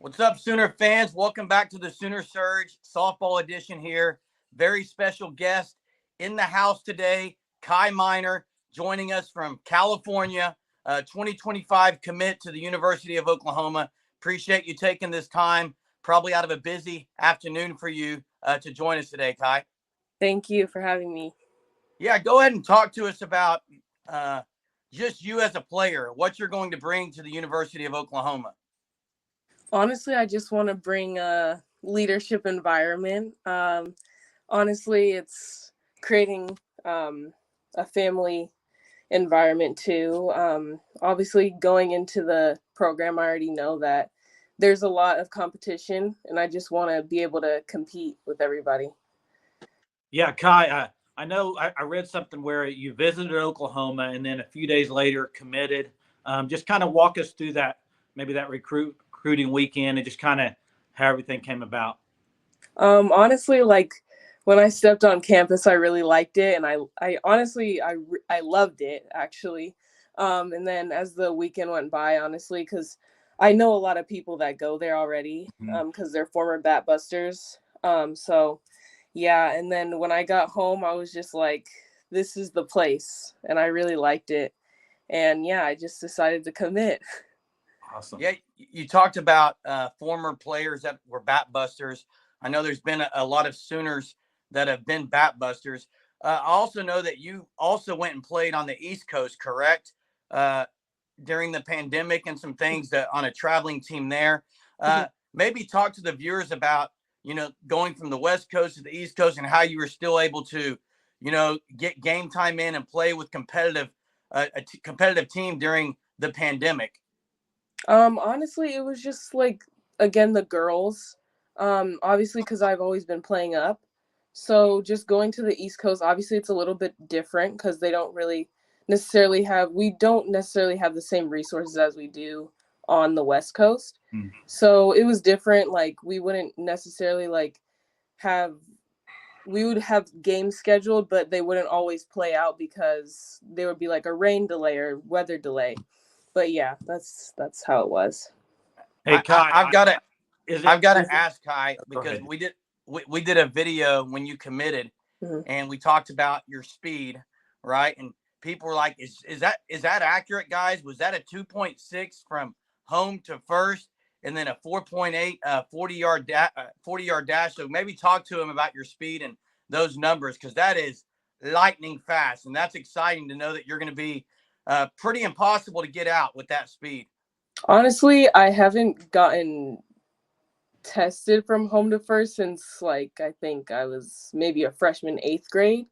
What's up, Sooner fans? Welcome back to the Sooner Surge softball edition here. Very special guest in the house today, Kai Miner, joining us from California, 2025 commit to the University of Oklahoma. Appreciate you taking this time, probably out of a busy afternoon for you, to join us today, Kai. Thank you for having me. Yeah, go ahead and talk to us about just you as a player, what you're going to bring to the University of Oklahoma. Honestly, I just want to bring a leadership environment. Honestly, it's creating a family environment too. Obviously, going into the program, I already know that there's a lot of competition, and I just want to be able to compete with everybody. Yeah, Kai, I know I read something where you visited Oklahoma and then a few days later committed. Just kind of walk us through that, maybe that recruiting weekend and just kind of how everything came about. Honestly, like when I stepped on campus, I really liked it, and I honestly, I loved it actually. And then as the weekend went by, honestly, because I know a lot of people that go there already, because they're former Bat Busters. So yeah, and then when I got home, I was just like, this is the place, and I really liked it. And yeah, I just decided to commit. Awesome. Yeah, you talked about former players that were bat busters. I know there's been a lot of Sooners that have been bat busters. I also know that you also went and played on the East Coast, correct? Uh, During the pandemic and some things that on a traveling team there. Maybe talk to the viewers about, going from the West Coast to the East Coast and how you were still able to, get game time in and play with competitive team during the pandemic. Honestly, it was just like, again, the girls. Obviously, because I've always been playing up. So just going to the East Coast, obviously it's a little bit different because they don't really we don't necessarily have the same resources as we do on the West Coast. So it was different. Like we wouldn't necessarily have, we would have games scheduled, but they wouldn't always play out because there would be like a rain delay or weather delay. But yeah, that's how it was. Hey, Kai, I've got to is I've it, got to is it, ask Kai go because ahead. we did a video when you committed, Mhm. and we talked about your speed, right? And people were like, "Is that accurate, guys? Was that a 2.6 from home to first, and then a 4.8 40 yard dash?" So maybe talk to him about your speed and those numbers because that is lightning fast, and that's exciting to know that you're going to be pretty impossible to get out with that speed. Honestly, I haven't gotten tested from home to first since like I think I was maybe a freshman, eighth grade.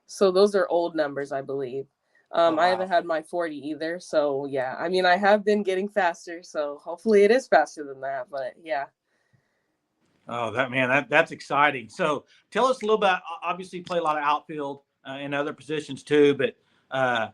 So those are old numbers, I believe. Oh I haven't wow. had my 40 either. So yeah, I mean, I have been getting faster. So hopefully it is faster than that. But yeah. Oh, that's exciting. So tell us a little bit. Obviously, you play a lot of outfield and other positions too. But uh,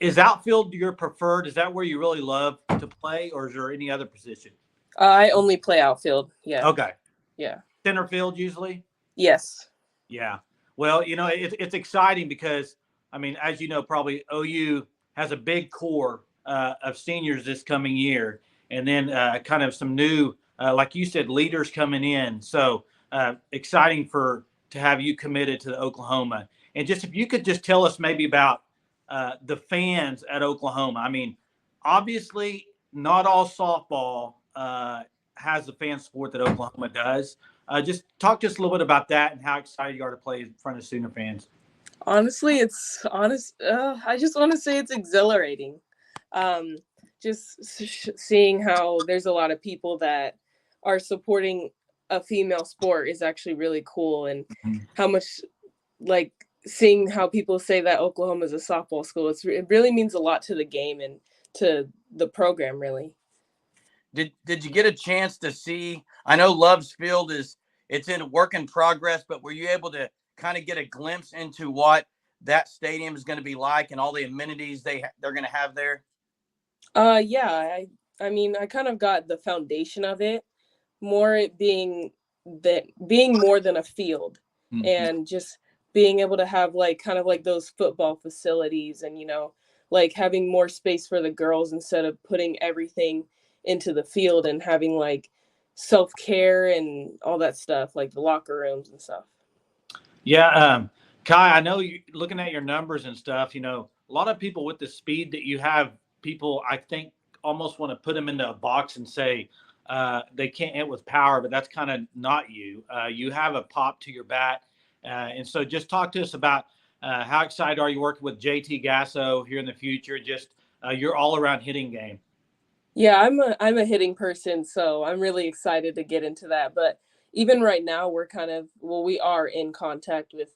is outfield your preferred? Is that where you really love to play, or is there any other position? I only play outfield. Yeah. Okay, Yeah. center field usually. Yes. Yeah. Well, it's exciting because, I mean, as you know, probably OU has a big core of seniors this coming year, and then kind of some new, like you said, leaders coming in. So exciting to have you committed to the Oklahoma. And just if you could just tell us maybe about the fans at Oklahoma. I mean, obviously, not all softball has the fan support that Oklahoma does. Just talk to us a little bit about that and how excited you are to play in front of Sooner fans. Honestly, it's honest. I just want to say it's exhilarating. Um, just seeing how there's a lot of people that are supporting a female sport is actually really cool, and Mhm. how much like seeing how people say that Oklahoma is a softball school. It really means a lot to the game and to the program, really. Did you get a chance to see? I know Love's Field it's in work in progress, but were you able to kind of get a glimpse into what that stadium is going to be like and all the amenities they're going to have there? Yeah, I mean, I kind of got the foundation of it, more it being more than a field, Mhm. and just being able to have like kind of like those football facilities, and like having more space for the girls instead of putting everything into the field, and having like self-care and all that stuff, like the locker rooms and stuff. Yeah, Kai, I know you looking at your numbers and stuff. A lot of people with the speed that you have, people I think almost want to put them into a box and say they can't hit with power, but that's kind of not you. You have a pop to your bat, and so just talk to us about how excited are you working with JT Gasso here in the future? Just your all around hitting game. Yeah, I'm a hitting person, so I'm really excited to get into that. But even right now, we are in contact with,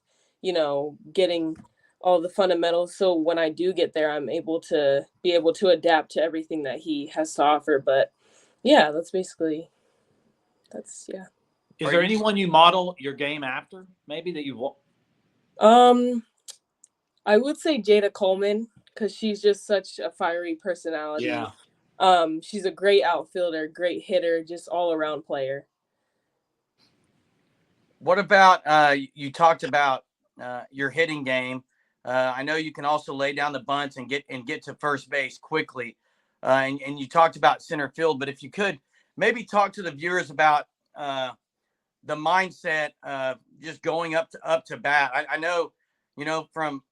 getting all the fundamentals. So when I do get there, I'm able to adapt to everything that he has to offer. But yeah, yeah. Is there anyone you model your game after? Maybe that you. Um, I would say Jada Coleman because she's just such a fiery personality. Yeah. She's a great outfielder, great hitter, just all around player. What about you talked about your hitting game? I know you can also lay down the bunts and get to first base quickly. And you talked about center field, but if you could maybe talk to the viewers about the mindset of just going up to bat. I know, from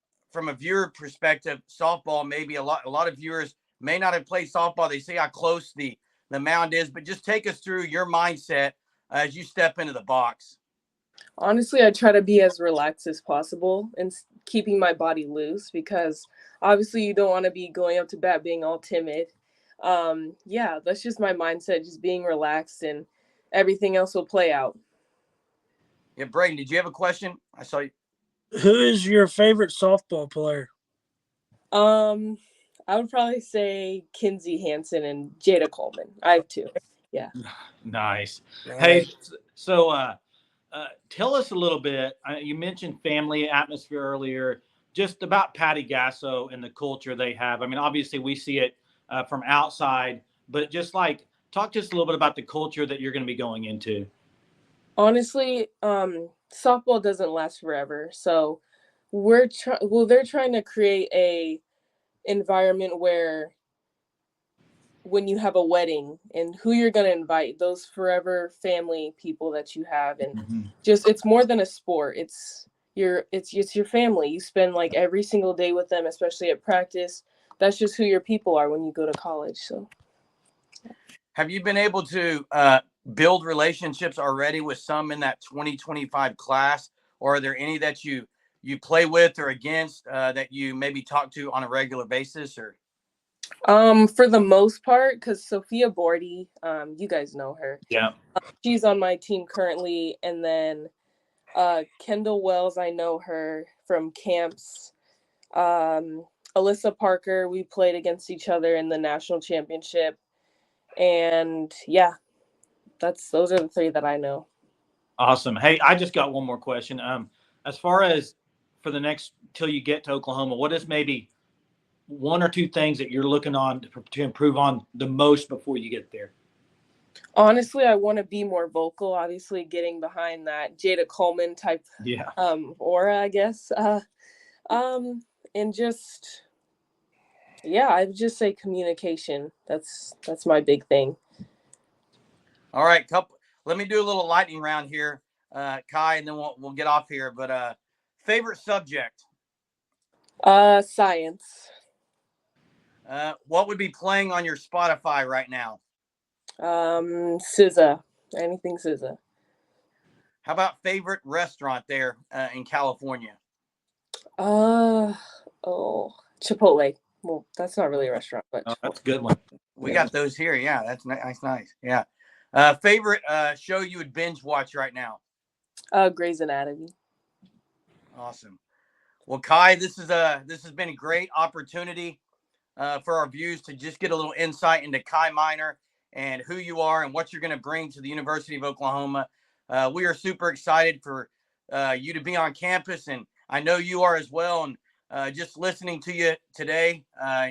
a viewer perspective, softball maybe a lot of viewers may not have played softball. They see how close the mound is, but just take us through your mindset as you step into the box. Honestly, I try to be as relaxed as possible and keeping my body loose because obviously you don't want to be going up to bat being all timid. Yeah, that's just my mindset, just being relaxed and everything else will play out. Yeah, Braden, did you have a question? I saw you. Who is your favorite softball player? I would probably say Kinsey Hansen and Jada Coleman. I have two. Yeah. Nice. Hey, so tell us a little bit. You mentioned family atmosphere earlier, just about Patty Gasso and the culture they have. I mean, obviously we see it from outside, but just like talk to us a little bit about the culture that you're going to be going into. Honestly, softball doesn't last forever. So they're trying to create a environment where when you have a wedding and who you're going to invite, those forever family people that you have, and just it's more than a sport. It's your family. You spend like every single day with them, especially at practice. That's just who your people are when you go to college. So have you been able to build relationships already with some in that 2025 class, or are there any that you play with or against that you maybe talk to on a regular basis? Or for the most part, because Sophia Bordy, you guys know her. Yeah. She's on my team currently, and then Kendall Wells, I know her from camps. Alyssa Parker, we played against each other in the national championship. And yeah, those are the three that I know. Awesome. Hey, I just got one more question. As far as for the next till you get to Oklahoma, what is maybe one or two things that you're looking on to improve on the most before you get there? Honestly, I want to be more vocal, obviously getting behind that Jada Coleman type aura, I guess. And just I would just say communication. That's my big thing. all right, let me do a little lightning round here, Kai, and then we'll get off here. But favorite subject? Science. What would be playing on your Spotify right now? SZA. Anything SZA. How about favorite restaurant there in California? Chipotle. Well, that's not really a restaurant, but that's a good one. We got those here. Yeah, that's nice. Yeah. Favorite show you would binge watch right now? Grey's Anatomy. Awesome. Well, Kai, this has been a great opportunity for our viewers to just get a little insight into Kai Miner and who you are and what you're going to bring to the University of Oklahoma. We are super excited for you to be on campus, and I know you are as well. And just listening to you today,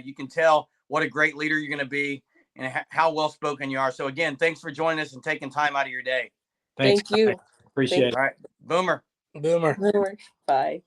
you can tell what a great leader you're going to be and how well spoken you are. So again, thanks for joining us and taking time out of your day. Thanks. Thank you. Appreciate it. All right, Boomer. Boomer. Bye.